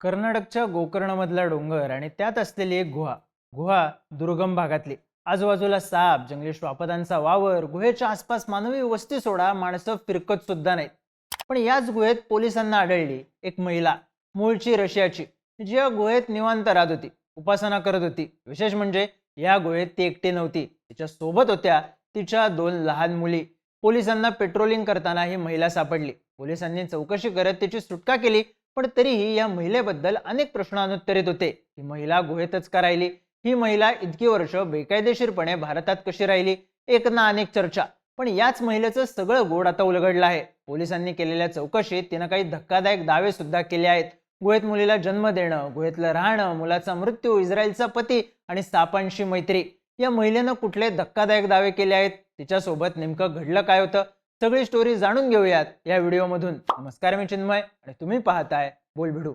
कर्नाटकच्या गोकर्णमधला डोंगर आणि त्यात असलेली एक गुहा दुर्गम भागातली. आजूबाजूला साप, जंगली श्वापदांचा वावर, गुहेच्या आसपास मानवी वस्ती सोडा माणसं फिरकत सुद्धा नाहीत. पण याच गुहेत पोलिसांना आढळली एक महिला, मूळची रशियाची, जी या गुहेत निवांत राहत होती, उपासना करत होती. विशेष म्हणजे या गुहेत ती एकटी नव्हती, तिच्या सोबत होत्या तिच्या दोन लहान मुली. पोलिसांना पेट्रोलिंग करताना ही महिला सापडली. पोलिसांनी चौकशी करत तिची सुटका केली, पण तरीही या महिलेबद्दल अनेक प्रश्न अनुत्तरित होते. ही महिला गुहेतच का राहिली? ही महिला इतकी वर्ष बेकायदेशीरपणे भारतात कशी राहिली? एक ना अनेक चर्चा. पण याच महिलेचं सगळं गोड आता उलगडलं आहे. पोलिसांनी केलेल्या चौकशीत तिनं काही धक्कादायक दावे सुद्धा केले आहेत. गुहेत मुलीला जन्म देणं, गुहेतलं राहणं, मुलाचा मृत्यू, इस्रायलचा पती आणि सापांशी मैत्री. या महिलेनं कुठले धक्कादायक दावे केले आहेत? तिच्यासोबत नेमकं घडलं काय होतं? सगळी स्टोरी जाणून घेऊयात या व्हिडिओमधून. नमस्कार, मी चिन्मय आणि तुम्ही पाहताय बोलभिडू.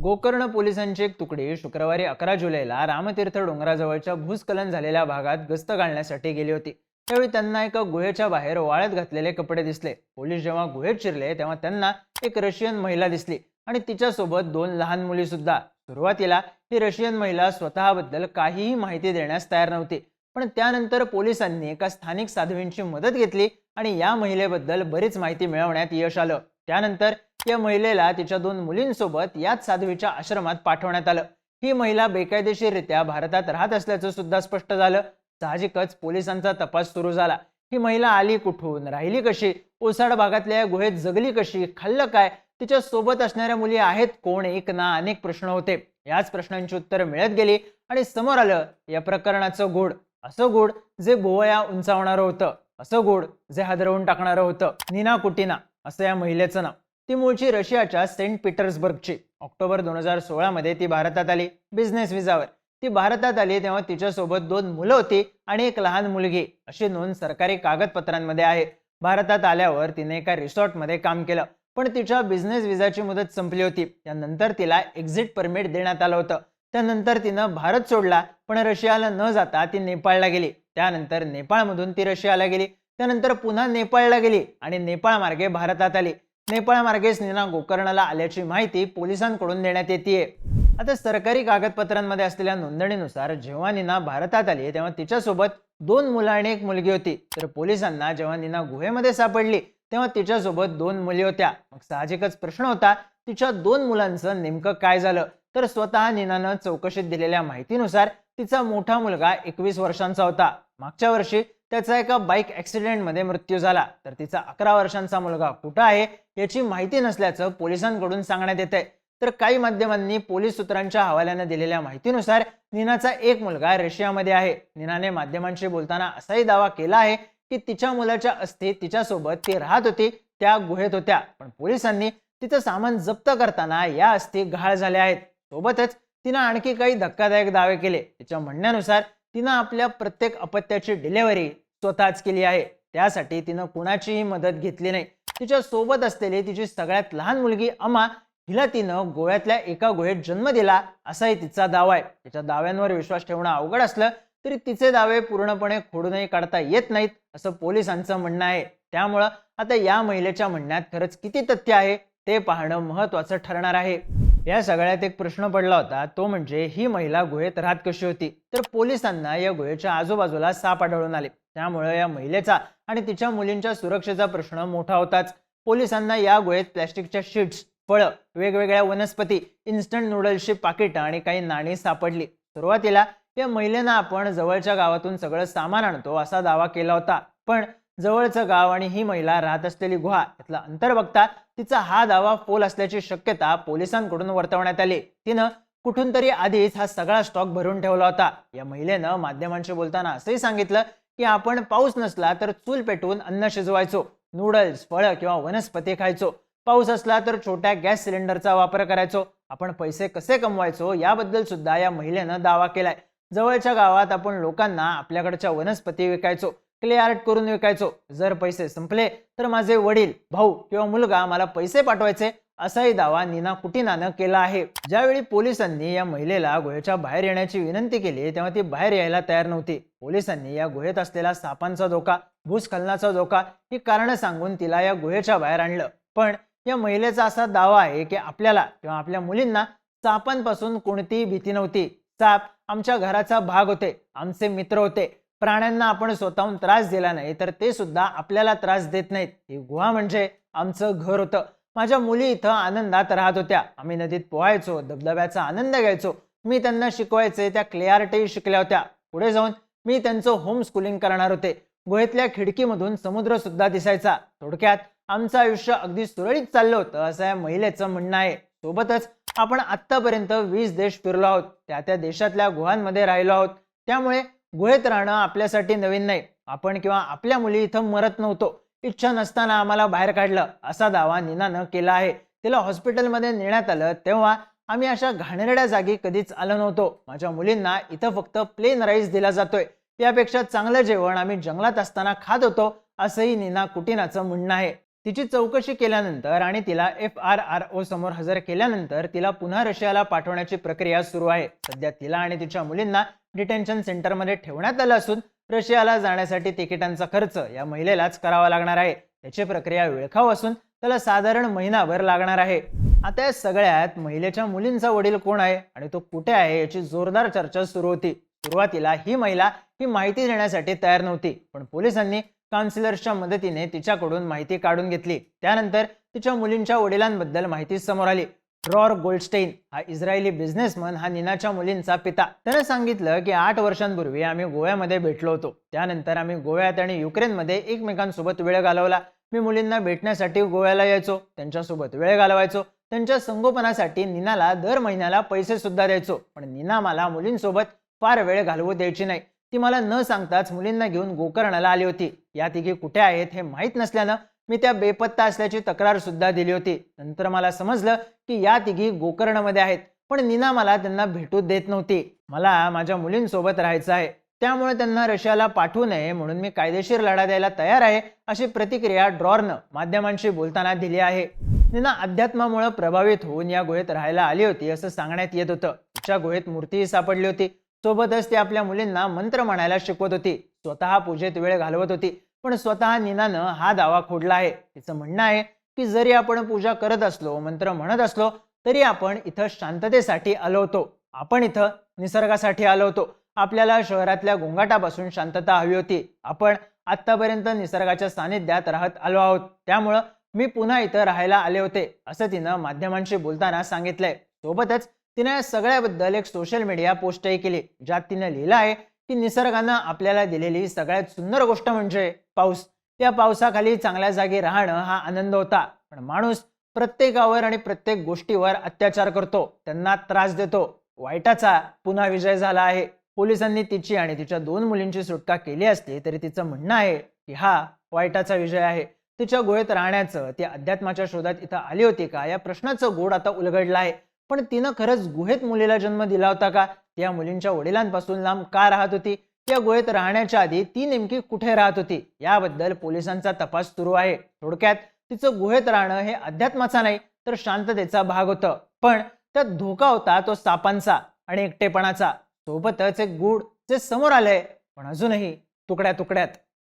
गोकर्ण पोलिसांची एक तुकडी शुक्रवारी 11 जुलैला रामतीर्थ डोंगराजवळच्या भूस्खलन झालेल्या भागात गस्त घालण्यासाठी गेली होती. त्यावेळी त्यांना एका गुहेच्या बाहेर वाळत घातलेले कपडे दिसले. पोलीस जेव्हा गुहेत शिरले तेव्हा त्यांना एक रशियन महिला दिसली आणि तिच्यासोबत दोन लहान मुली सुद्धा. सुरुवातीला ही रशियन महिला स्वतःबद्दल काहीही माहिती देण्यास तयार नव्हती, पण त्यानंतर पोलिसांनी एका स्थानिक साधवींची मदत घेतली आणि या महिलेबद्दल बरीच माहिती मिळवण्यात यश आलं. त्यानंतर या महिलेला तिच्या दोन मुलींसोबत याच साधवीच्या आश्रमात पाठवण्यात आलं. ही महिला बेकायदेशीररित्या भारतात राहत असल्याचं सुद्धा स्पष्ट झालं. साहजिकच पोलिसांचा तपास सुरू झाला. ही महिला आली कुठून, राहिली कशी, ओसाड भागातल्या या गुहेत जगली कशी, खाल्लं काय, तिच्या सोबत असणाऱ्या मुली आहेत कोण? एक ना अनेक प्रश्न होते. याच प्रश्नांची उत्तरं मिळत गेली आणि समोर आलं या प्रकरणाचं गोड. असं गोड जे भुवया उंचावणारं होतं, असं गोड जे हादरवून टाकणारं होतं. नीना कुटिना असं या महिलेचं नाव. ती मूळची रशियाच्या सेंट पीटर्सबर्गची. ऑक्टोबर 2016 मध्ये ती भारतात आली बिझनेस विजावर. ती भारतात आली तेव्हा तिच्यासोबत दोन मुलं होती आणि एक लहान मुलगी, अशी नोंद सरकारी कागदपत्रांमध्ये आहे. भारतात आल्यावर तिने एका रिसॉर्टमध्ये काम केलं, पण तिच्या बिझनेस विजाची मुदत संपली होती. त्यानंतर तिला एक्झिट परमिट देण्यात आलं होतं. त्यानंतर तिनं भारत सोडला, पण रशियाला न जाता ती नेपाळला गेली. त्यानंतर नेपाळमधून ती रशियाला गेली. त्यानंतर पुन्हा नेपाळला गेली आणि नेपाळ मार्गे भारतात आली. नेपाळ मार्गेच नीना गोकर्णला आल्याची माहिती पोलिसांकडून देण्यात येते. आता सरकारी कागदपत्रांमध्ये असलेल्या नोंदणीनुसार जेव्हा नीना भारतात आली तेव्हा तिच्यासोबत दोन मुलं आणि एक मुलगी होती. तर पोलिसांना जेव्हा नीना गुहेमध्ये सापडली तेव्हा तिच्यासोबत दोन मुली होत्या. मग साहजिकच प्रश्न होता, तिच्या दोन मुलांचं नेमकं काय झालं? तर स्वतः नीनानं चौकशीत दिलेल्या माहितीनुसार तिचा मोठा मुलगा 21 वर्षांचा होता. मागच्या वर्षी त्याचा एका बाईक ॲक्सिडेंटमध्ये मृत्यू झाला. तर तिचा 11 वर्षांचा मुलगा कुठं आहे याची माहिती नसल्याचं पोलिसांकडून सांगण्यात येतंय. तर काही माध्यमांनी पोलीस सूत्रांच्या हवाल्याने दिलेल्या माहितीनुसार नीनाचा एक मुलगा रशियामध्ये आहे. नीनाने माध्यमांशी बोलताना असाही दावा केला आहे की तिच्या मुलाच्या अस्थी तिच्यासोबत ती राहत होती त्या गुहेत होत्या, पण पोलिसांनी तिचं सामान जप्त करताना या अस्थी गहाळ झाल्या आहेत. सोबतच तिनं आणखी काही धक्कादायक दावे केले. तिच्या म्हणण्यानुसार तिनं आपल्या प्रत्येक अपत्याची डिलिव्हरी स्वतःच केली आहे. त्यासाठी तिनं कुणाचीही मदत घेतली नाही. तिच्या सोबत असलेली तिची सगळ्यात लहान मुलगी अमा, हिला तिनं गोव्यातल्या एका गुहेत जन्म दिला असाही तिचा दावा आहे. तिच्या दाव्यांवर विश्वास ठेवणं अवघड असलं तरी तिचे दावे पूर्णपणे खोडूनही काढता येत नाहीत असं पोलिसांचं म्हणणं आहे. त्यामुळं आता या महिलेच्या म्हणण्यात खरंच किती तथ्य आहे ते पाहणं महत्त्वाचं ठरणार आहे. या सगळ्यात एक प्रश्न पडला होता, तो म्हणजे ही महिला गुहेत राहत कशी होती? तर पोलिसांना या गुहेच्या आजूबाजूला साप आढळून आले. त्यामुळे या महिलेचा आणि तिच्या मुलींच्या सुरक्षेचा प्रश्न मोठा होताच. पोलिसांना या गुहेत प्लॅस्टिकच्या शीट्स, फळं, वेगवेगळ्या वनस्पती, इन्स्टंट नूडल्सची पाकिटं आणि काही नाणी सापडली. सुरुवातीला या महिलेनं आपण जवळच्या गावातून सगळं सामान आणतो असा दावा केला होता, पण जवळचं गाव आणि ही महिला राहत असलेली गुहा यातलं अंतर बघता तिचा हा दावा फोल असल्याची शक्यता पोलिसांकडून वर्तवण्यात आली. तिनं कुठून तरी आधीच हा सगळा स्टॉक भरून ठेवला होता. या महिलेनं माध्यमांशी बोलताना असंही सांगितलं की आपण पाऊस नसला तर चूल पेटवून अन्न शिजवायचो, नूडल्स, फळं किंवा वनस्पती खायचो. पाऊस असला तर छोट्या गॅस सिलेंडरचा वापर करायचो. आपण पैसे कसे कमवायचो याबद्दल सुद्धा या महिलेनं दावा केलाय. जवळच्या गावात आपण लोकांना आपल्याकडच्या वनस्पती विकायचो, क्ले आर्ट करून विकायचो. जर पैसे संपले तर माझे वडील, भाऊ किंवा मुलगा मला पैसे पाठवायचे असाही दावा नीना कुटिनानं केला आहे. ज्यावेळी पोलिसांनी या महिलेला गुहेच्या बाहेर येण्याची विनंती केली तेव्हा ती बाहेर यायला तयार नव्हती. पोलिसांनी या गुहेत असलेला सापांचा धोका, भूस्खलनाचा धोका ही कारणं सांगून तिला या गुहेच्या बाहेर आणलं. पण या महिलेचा असा दावा आहे की आपल्याला किंवा आपल्या मुलींना सापांपासून कोणतीही भीती नव्हती. साप आमच्या घराचा भाग होते, आमचे मित्र होते. प्राण्यांना आपण स्वतःहून त्रास दिला नाही तर ते सुद्धा आपल्याला त्रास देत नाहीत. ही गुहा म्हणजे आमचं घर होतं. माझ्या मुली इथं आनंदात राहत होत्या. आम्ही नदीत पोहायचो, धबधब्याचा आनंद घ्यायचो. मी त्यांना शिकवायचे, त्या क्ले आर्टही शिकल्या होत्या. पुढे जाऊन मी त्यांचं होम स्कूलिंग करणार होते. गुहेतल्या खिडकीमधून समुद्र सुद्धा दिसायचा. थोडक्यात आमचं आयुष्य अगदी सुरळीत चाललं होतं असं या महिलेचं म्हणणं आहे. सोबतच आपण आतापर्यंत 20 देश फिरलो आहोत, त्या देशातल्या गुहांमध्ये राहिलो आहोत. त्यामुळे गुहेत राहणं आपल्यासाठी नवीन नाही. आपण किंवा आपल्या मुली इथं मरत नव्हतो. इच्छा नसताना आम्हाला बाहेर काढलं असा दावा नीनानं केला आहे. तिला हॉस्पिटलमध्ये नेण्यात आलं तेव्हा आम्ही अशा घाणेरड्या जागी कधीच आलो नव्हतो. माझ्या मुलींना इथं फक्त प्लेन राईस दिला जातोय, यापेक्षा चांगलं जेवण आम्ही जंगलात असताना खात होतो असंही नीना कुटिनाचं म्हणणं आहे. तिची चौकशी केल्यानंतर आणि तिला FRRO समोर हजर केल्यानंतर तिला पुन्हा रशियाला पाठवण्याची प्रक्रिया सुरू आहे. सध्या तिला आणि तिच्या मुलींना डिटेन्शन सेंटरमध्ये ठेवण्यात आलं असून रशियाला जाण्यासाठी तिकिटांचा खर्च या महिलेलाच करावा लागणार आहे. त्याची प्रक्रिया वेळखाऊ असून त्याला साधारण महिनाभर लागणार आहे. आता या सगळ्यात महिलेच्या मुलींचा वडील कोण आहे आणि तो कुठे आहे याची जोरदार चर्चा सुरू होती. सुरुवातीला ही महिला ही माहिती देण्यासाठी तयार नव्हती, पण पोलिसांनी काउन्सिलर्सच्या मदतीने तिच्याकडून माहिती काढून घेतली. त्यानंतर तिच्या मुलींच्या वडिलांबद्दल माहिती समोर आली. ड्रॉर गोल्डस्टेन हा इस्रायली बिझनेसमन हा नीनाच्या मुलींचा पिता. त्याने सांगितलं की 8 वर्षांपूर्वी आम्ही गोव्यामध्ये भेटलो होतो. त्यानंतर आम्ही गोव्यात आणि युक्रेनमध्ये एकमेकांसोबत वेळ घालवला. मी मुलींना भेटण्यासाठी गोव्याला यायचो, त्यांच्यासोबत वेळ घालवायचो. त्यांच्या संगोपनासाठी नीनाला दर महिन्याला पैसे सुद्धा द्यायचो. पण नीना मला मुलींसोबत फार वेळ घालवू द्यायची नाही. ती मला न सांगताच मुलींना घेऊन गोकर्णाला आली होती. या तिघी कुठे आहेत हे माहीत नसल्यानं मी त्या बेपत्ता असल्याची तक्रार सुद्धा दिली होती. नंतर मला समजलं की या तिघी गोकर्णमध्ये आहेत, पण नीना मला त्यांना भेटू देत नव्हती. मला माझ्या मुलींसोबत राहायचं आहे, त्यामुळे त्यांना रशियाला पाठवू नये म्हणून मी कायदेशीर लढा द्यायला तयार आहे अशी प्रतिक्रिया ड्रॉरनं माध्यमांशी बोलताना दिली आहे. नीना अध्यात्मामुळे प्रभावित होऊन या गुहेत राहायला आली होती असं सांगण्यात येत होतं. तिच्या गुहेत मूर्तीही सापडली होती. सोबतच ती आपल्या मुलींना मंत्र म्हणायला शिकवत होती. स्वतः पूजेत वेळ घालवत होती. पण स्वतः नीनानं हा दावा खोडला आहे. तिचं म्हणणं आहे की जरी आपण पूजा करत असलो, मंत्र म्हणत असलो, तरी आपण इथं शांततेसाठी आलो होतो. आपण इथं निसर्गासाठी आलो होतो. आपल्याला शहरातल्या गोंगाटापासून शांतता हवी होती. आपण आतापर्यंत निसर्गाच्या सानिध्यात राहत आलो आहोत. त्यामुळं मी पुन्हा इथं राहायला आले होते असं तिनं माध्यमांशी बोलताना सांगितलंय. सोबतच तिने या सगळ्याबद्दल एक सोशल मीडिया पोस्टही केली, ज्यात तिने लिहिलं आहे की निसर्गानं आपल्याला दिलेली सगळ्यात सुंदर गोष्ट म्हणजे पाऊस. या पावसाखाली चांगल्या जागी राहणं हा आनंद होता. पण माणूस प्रत्येकावर आणि प्रत्येक गोष्टीवर अत्याचार करतो, त्यांना त्रास देतो. वाईटाचा पुन्हा विजय झाला आहे. पोलिसांनी तिची आणि तिच्या 2 मुलींची सुटका केली असली तरी तिचं म्हणणं आहे की हा वाईटाचा विजय आहे. तिच्या गुहेत राहण्याचं, ती अध्यात्माच्या शोधात इथं आली होती का या प्रश्नाचं गोड आता उलगडलं आहे. पण तिनं खरंच गुहेत मुलीला जन्म दिला होता का? त्या मुलींच्या वडिलांपासून लांब का राहत होती? या गुहेत राहण्याच्या आधी ती नेमकी कुठे राहत होती? याबद्दल पोलिसांचा तपास सुरू आहे. थोडक्यात तिचं गुहेत राहणं हे अध्यात्माचा नाही तर शांततेचा भाग होतं. पण त्यात धोका होता तो सापांचा आणि एकटेपणाचा. सोबतच एक गूढ जे समोर आलंय पण अजूनही तुकड्या तुकड्यात.